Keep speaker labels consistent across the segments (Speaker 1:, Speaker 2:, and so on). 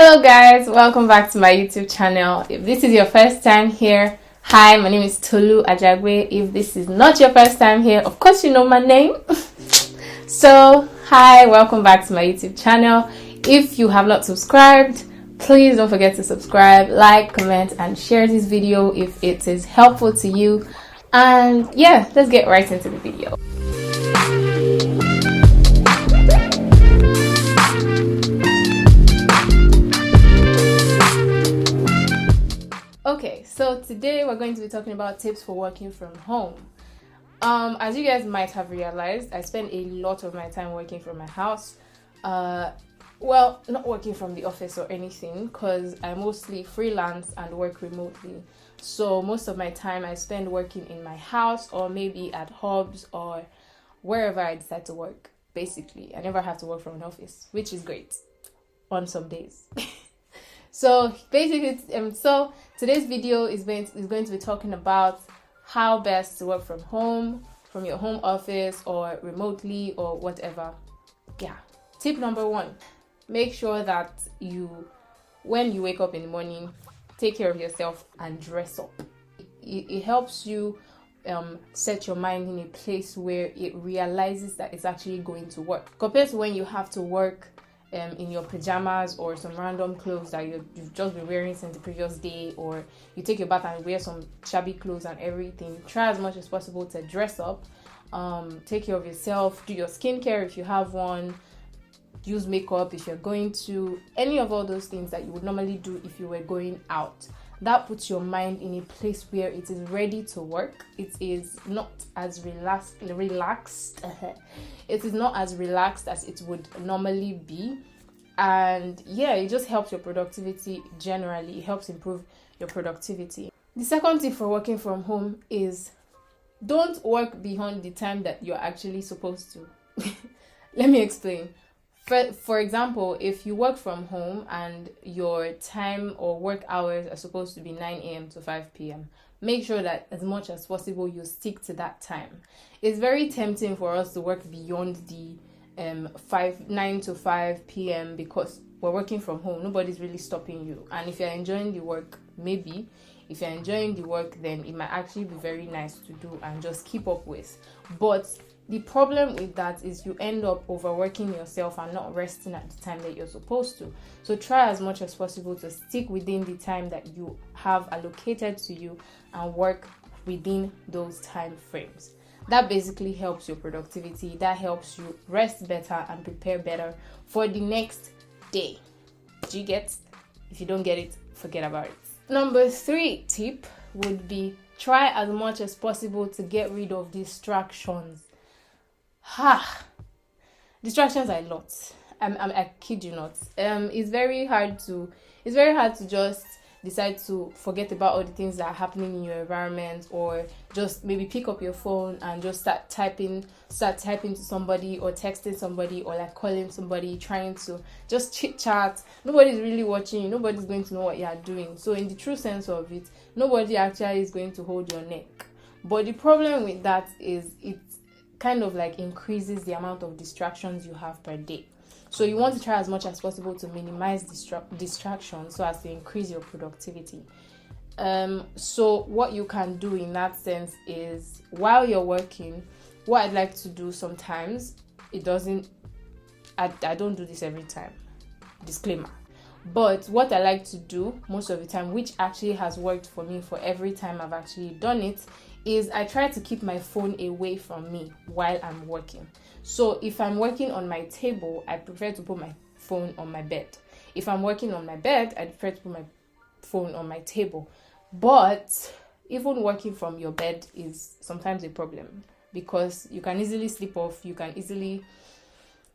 Speaker 1: Hello guys, welcome back to my YouTube channel. If this is your first time here, hi, my name is Toluwanimi. If this is not your first time here, of course you know my name. So hi, welcome back to my YouTube channel. If you have not subscribed, please don't forget to subscribe, like, comment and share this video if it is helpful to you. And yeah, let's get right into the video. Okay, so today we're going to be talking about tips for working from home. As you guys might have realized, I spend a lot of my time working from my house. Well, not working from the office or anything, because I mostly freelance and work remotely. So most of my time I spend working in my house or maybe at hubs or wherever I decide to work. Basically, I never have to work from an office, which is great on some days. So basically, so today's video is going to be talking about how best to work from home, from your home office or remotely or whatever. Yeah. Tip number 1, make sure that when you wake up in the morning, take care of yourself and dress up. It helps you set your mind in a place where it realizes that it's actually going to work. Compared to when you have to work in your pajamas or some random clothes that you've just been wearing since the previous day, or you take your bath and wear some shabby clothes and everything. Try as much as possible to dress up, take care of yourself, do your skincare if you have one, use makeup if you're going to, any of all those things that you would normally do if you were going out. That puts your mind in a place where it is ready to work. It is not as relaxed. It is not as relaxed as it would normally be. And yeah, it just helps your productivity generally. It helps improve your productivity. The second tip for working from home is don't work beyond the time that you're actually supposed to. Let me explain. For example, if you work from home and your time or work hours are supposed to be 9 a.m. to 5 p.m., make sure that as much as possible you stick to that time. It's very tempting for us to work beyond the 9 to 5 p.m. because we're working from home. Nobody's really stopping you. And if you're enjoying the work, maybe. If you're enjoying the work, then it might actually be very nice to do and just keep up with. But the problem with that is you end up overworking yourself and not resting at the time that you're supposed to. So try as much as possible to stick within the time that you have allocated to you and work within those time frames. That basically helps your productivity. That helps you rest better and prepare better for the next day. Do you get? If you don't get it, forget about it. Number 3 tip would be try as much as possible to get rid of distractions. Distractions are a lot. I kid you not. It's very hard to just decide to forget about all the things that are happening in your environment, or just maybe pick up your phone and just start typing to somebody or texting somebody or like calling somebody, trying to just chit chat. Nobody's really watching you. Nobody's going to know what you are doing. So in the true sense of it, nobody actually is going to hold your neck. But the problem with that is it kind of like increases the amount of distractions you have per day. So you want to try as much as possible to minimize distractions so as to increase your productivity. So what you can do in that sense is, while you're working, what I'd like to do sometimes, I don't do this every time, disclaimer. But what I like to do most of the time, which actually has worked for me for every time I've actually done it, is I try to keep my phone away from me while I'm working. So if I'm working on my table, I prefer to put my phone on my bed. If I'm working on my bed, I prefer to put my phone on my table. But even working from your bed is sometimes a problem, because you can easily slip off, you can easily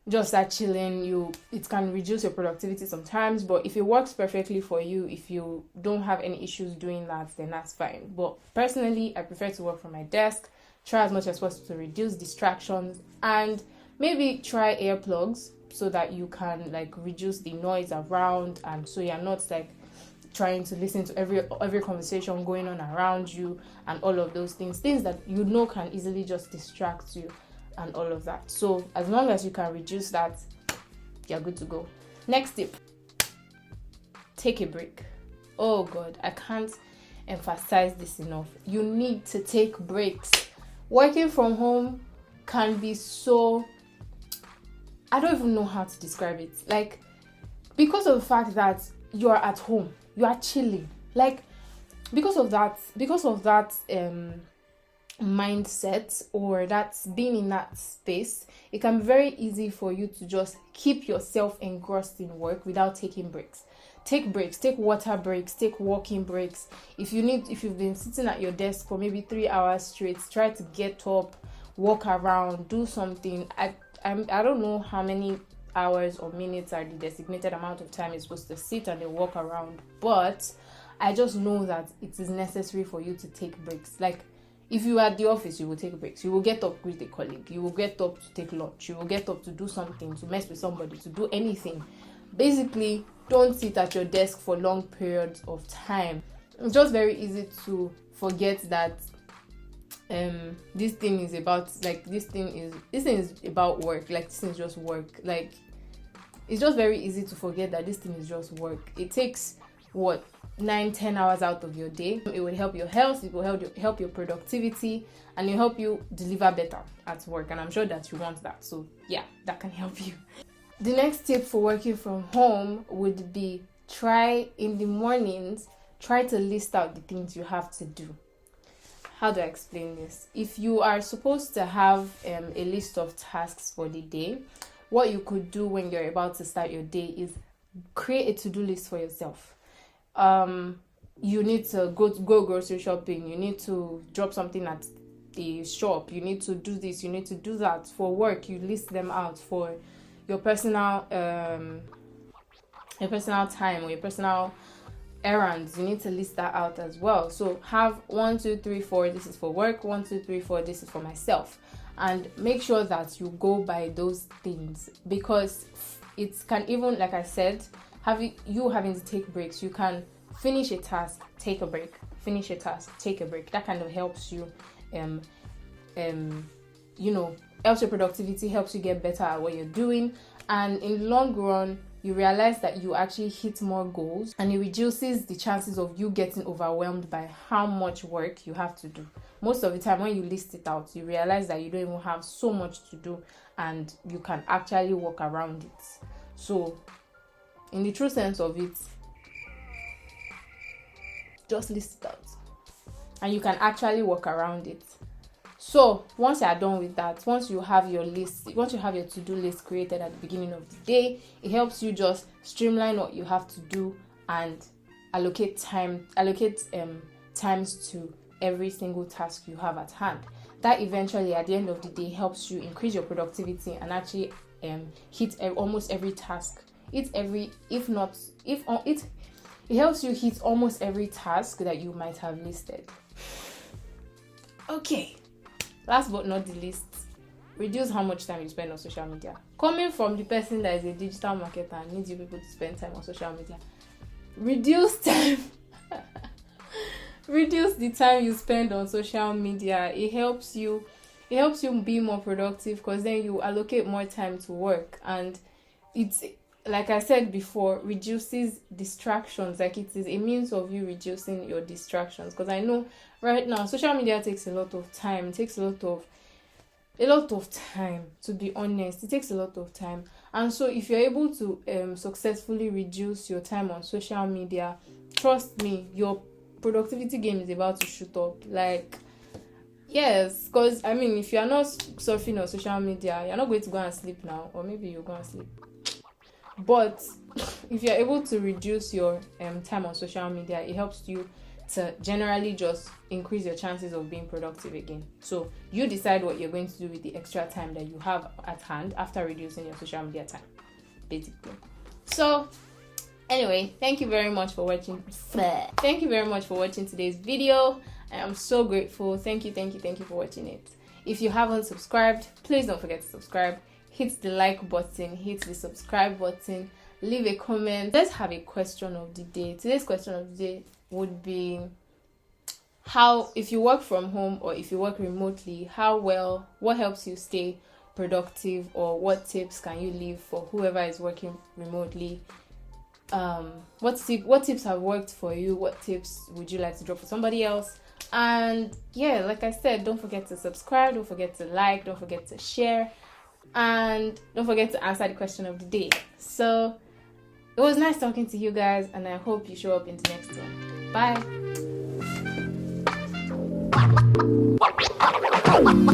Speaker 1: just start chilling. It can reduce your productivity sometimes, but if it works perfectly for you, if you don't have any issues doing that, then that's fine. But personally, I prefer to work from my desk. Try as much as possible to reduce distractions, and maybe try earplugs so that you can like reduce the noise around, and so you're not like trying to listen to every conversation going on around you and all of those things that you know can easily just distract you and all of that. So as long as you can reduce that, you're good to go. Next tip. take a break. Oh God, I can't emphasize this enough. You need to take breaks. Working from home can be so, I don't even know how to describe it. Like, because of the fact that you are at home, you are chilling. Like, because of that mindset, or that's being in that space, it can be very easy for you to just keep yourself engrossed in work without taking breaks. Take breaks, take water breaks, take walking breaks. If you've been sitting at your desk for maybe 3 hours straight, try to get up, walk around, do something. I don't know how many hours or minutes are the designated amount of time you're supposed to sit and then walk around, but I just know that it is necessary for you to take breaks. Like, if you are at the office, you will take breaks. You will get up with a colleague. You will get up to take lunch. You will get up to do something, to mess with somebody, to do anything. Basically, don't sit at your desk for long periods of time. It's just very easy to forget that this thing is about work. Like, this thing is just work. Like, it's just very easy to forget that this thing is just work. It takes 9-10 hours out of your day. It will help your health, it will help your productivity, and it will help you deliver better at work. And I'm sure that you want that. So yeah, that can help you. The next tip for working from home would be, in the mornings, try to list out the things you have to do. How do I explain this? If you are supposed to have a list of tasks for the day, what you could do when you're about to start your day is create a to-do list for yourself. You need to go grocery shopping, you need to drop something at the shop, you need to do this, you need to do that. For work, you list them out. For your personal time or your personal errands, you need to list that out as well. So have 1, 2, 3, 4, this is for work, 1, 2, 3, 4, this is for myself, and make sure that you go by those things, because it can, even like I said, having to take breaks. You can finish a task, take a break, finish a task, take a break. That kind of helps you, helps your productivity, helps you get better at what you're doing. And in the long run, you realize that you actually hit more goals, and it reduces the chances of you getting overwhelmed by how much work you have to do. Most of the time when you list it out, you realize that you don't even have so much to do, and you can actually work around it. So in the true sense of it, just list it out and you can actually work around it. So once you are done with that, once you have your to-do list created at the beginning of the day, it helps you just streamline what you have to do and allocate times to every single task you have at hand. That eventually, at the end of the day, helps you increase your productivity and actually hit almost every task. It helps you hit almost every task that you might have listed. Okay, last but not the least, reduce how much time you spend on social media. Coming from the person that is a digital marketer and needs you people to spend time on social media, reduce time. Reduce the time you spend on social media. It helps you be more productive, because then you allocate more time to work, and it's, like I said before, reduces distractions. Like, it is a means of you reducing your distractions, because I know right now social media takes a lot of time. It takes a lot of time, to be honest. It takes a lot of time. And so if you're able to successfully reduce your time on social media, trust me, your productivity game is about to shoot up. Like, yes, because I mean, if you're not surfing on social media, you're not going to go and sleep now, or maybe you'll go and sleep. But if you're able to reduce your time on social media, it helps you to generally just increase your chances of being productive again. So you decide what you're going to do with the extra time that you have at hand after reducing your social media time, basically. So anyway, thank you very much for watching. Thank you very much for watching today's video. I am so grateful. Thank you for watching it. If you haven't subscribed, please don't forget to subscribe. Hit the like button, hit the subscribe button, leave a comment. Let's have a question of the day. Today's question of the day would be, if you work from home or if you work remotely, what helps you stay productive, or what tips can you leave for whoever is working remotely? what tips have worked for you? What tips would you like to drop for somebody else? And yeah, like I said, don't forget to subscribe, don't forget to like, don't forget to share, and don't forget to answer the question of the day. So it was nice talking to you guys, and I hope you show up in the next one. Bye.